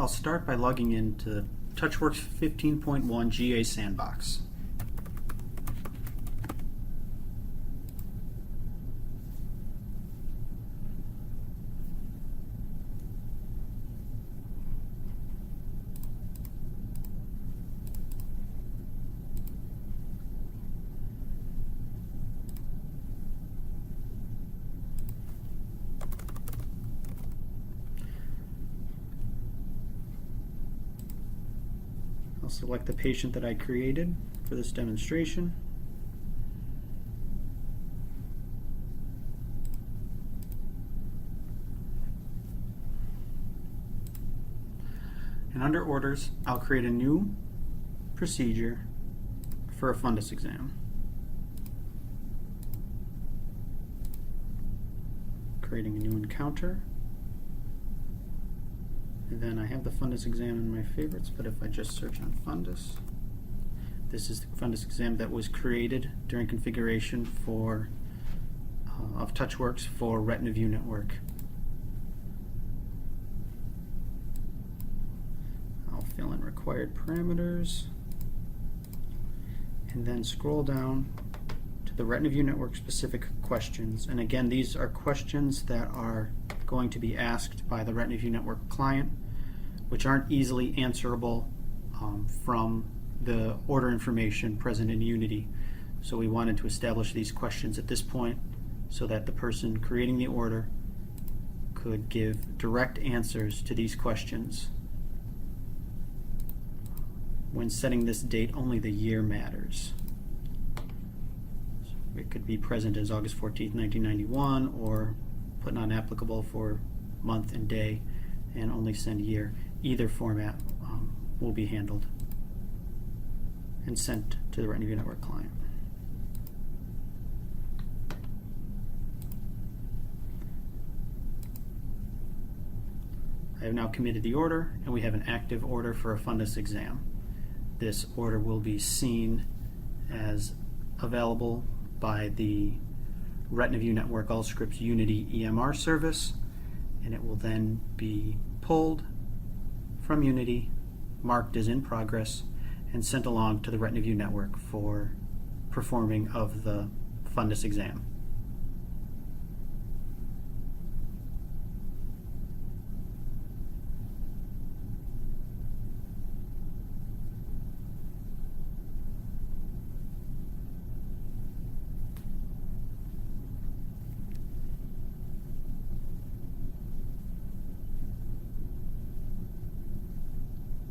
I'll start by logging into Touchworks 15.1 GA Sandbox. I'll select the patient that I created for this demonstration. And under Orders, I'll create a new procedure for a fundus exam. Creating a new encounter. And then I have the fundus exam in my favorites, but if I just search on fundus, this is the fundus exam that was created during configuration for of Touchworks for RetinaVue Network. I'll fill in required parameters and then scroll down to the RetinaVue Network specific questions. And again, these are questions that are going to be asked by the RetinaVue Network client, which aren't easily answerable from the order information present in Unity. So we wanted to establish these questions at this point so that the person creating the order could give direct answers to these questions. When setting this date, only the year matters. So it could be present as August 14th, 1991, or put non applicable for month and day and only send year. Either format will be handled and sent to the RetinaVue Network client. I have now committed the order, and we have an active order for a fundus exam. This order will be seen as available by the RetinaVue Network Allscripts Unity EMR Service, and it will then be pulled from Unity, marked as in progress, and sent along to the RetinaVue Network for performing of the fundus exam.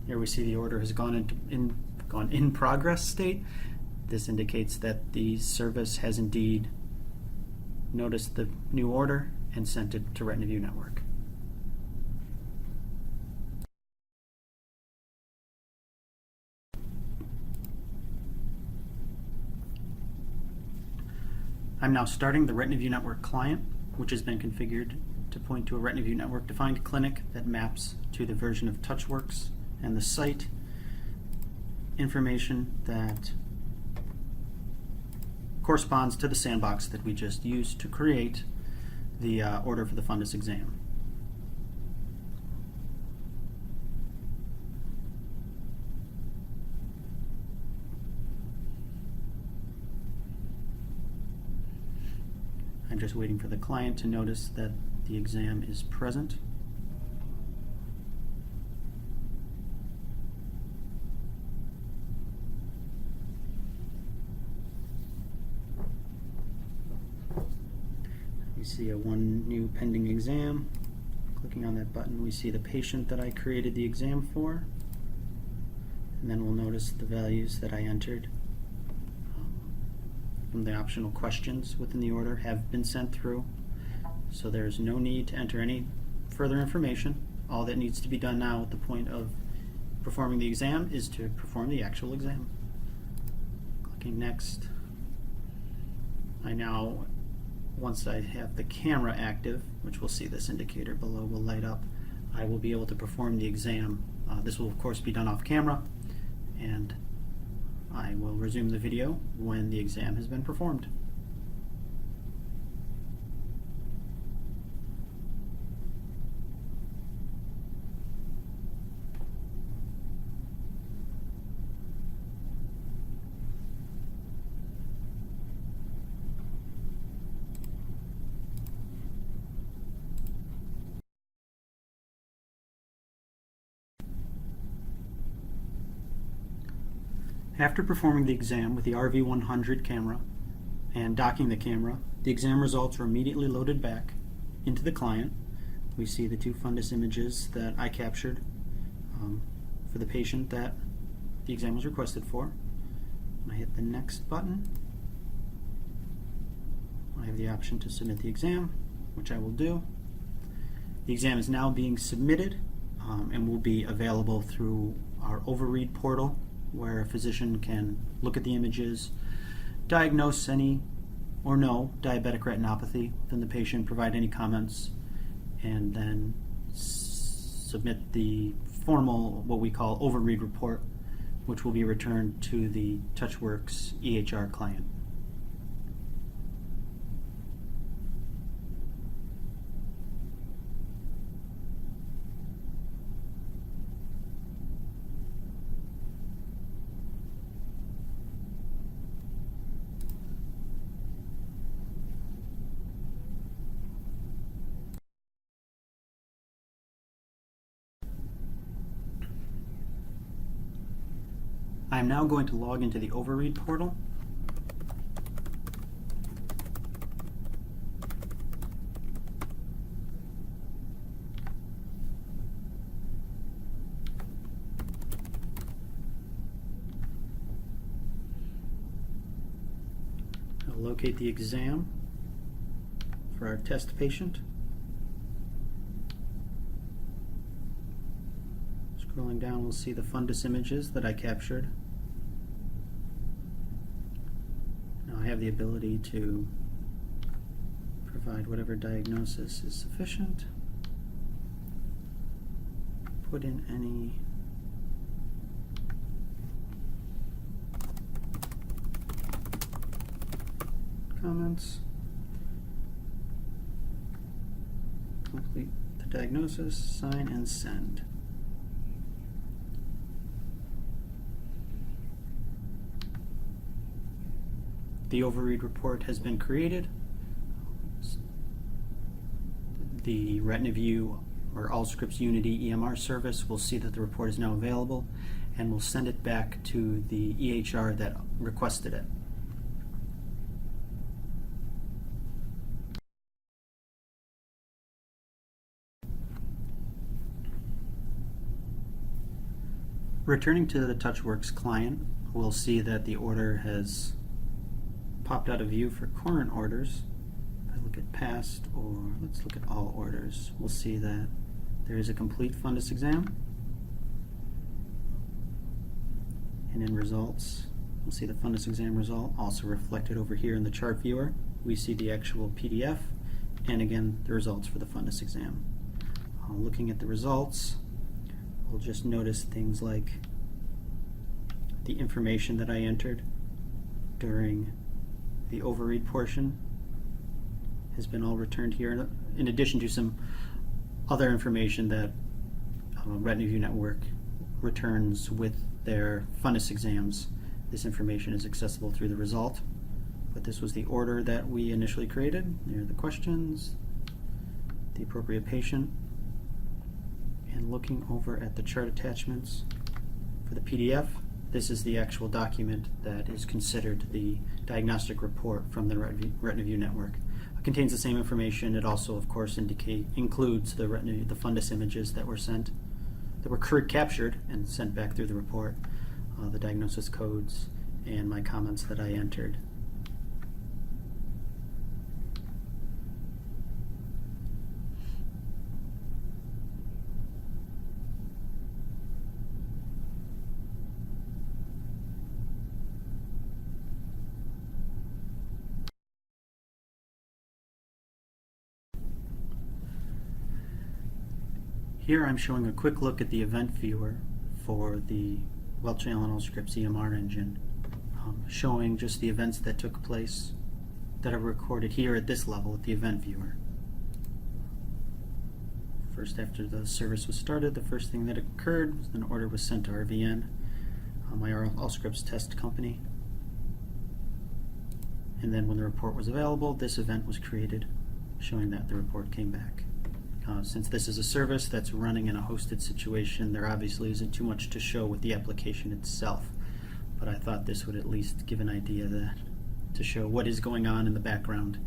Here we see the order has gone in progress state. This indicates that the service has indeed noticed the new order and sent it to RetinaVue Network. I'm now starting the RetinaVue Network client, which has been configured to point to a RetinaVue Network defined clinic that maps to the version of Touchworks and the site information that corresponds to the sandbox that we just used to create the order for the fundus exam. I'm just waiting for the client to notice that the exam is present. We see one new pending exam. Clicking on that button, we see the patient that I created the exam for, and then we'll notice the values that I entered from the optional questions within the order have been sent through, so there's no need to enter any further information. All that needs to be done now at the point of performing the exam is to perform the actual exam. Clicking next. Once I have the camera active, which we'll see this indicator below will light up, I will be able to perform the exam. This will of course be done off camera, and I will resume the video when the exam has been performed. After performing the exam with the RV100 camera and docking the camera, the exam results were immediately loaded back into the client. We see the two fundus images that I captured for the patient that the exam was requested for. When I hit the next button, I have the option to submit the exam, which I will do. The exam is now being submitted and will be available through our overread portal, where a physician can look at the images, diagnose any or no diabetic retinopathy within the patient, provide any comments, and then submit the formal, what we call overread report, which will be returned to the Touchworks EHR client. I am now going to log into the overread portal. I'll locate the exam for our test patient. Scrolling down, we'll see the fundus images that I captured. Now I have the ability to provide whatever diagnosis is sufficient, put in any comments, complete the diagnosis, sign and send. The overread report has been created. The RetinaVue or Allscripts Unity EMR service will see that the report is now available and will send it back to the EHR that requested it. Returning to the Touchworks client, we'll see that the order has popped out of view for current orders. If I look at past, or let's look at all orders, we'll see that there is a complete fundus exam. And in results, we'll see the fundus exam result also reflected over here in the chart viewer. We see the actual PDF and again the results for the fundus exam. Looking at the results, we'll just notice things like the information that I entered during the overread portion has been all returned here, in addition to some other information that RetinaVue Network returns with their fundus exams. This information is accessible through the result, but this was the order that we initially created. There are the questions, the appropriate patient, and looking over at the chart attachments for the PDF, this is the actual document that is considered the diagnostic report from the RetinaVue Network. It contains the same information. It also, of course, includes the fundus images that were sent, that were captured and sent back through the report, the diagnosis codes, and my comments that I entered. Here I'm showing a quick look at the event viewer for the Welch Allyn Allscripts EMR engine, showing just the events that took place that are recorded here at this level at the event viewer. First, after the service was started, the first thing that occurred was an order was sent to RVN, my Allscripts test company. And then when the report was available, this event was created, showing that the report came back. Since this is a service that's running in a hosted situation, there obviously isn't too much to show with the application itself. but I thought this would at least give an idea to show what is going on in the background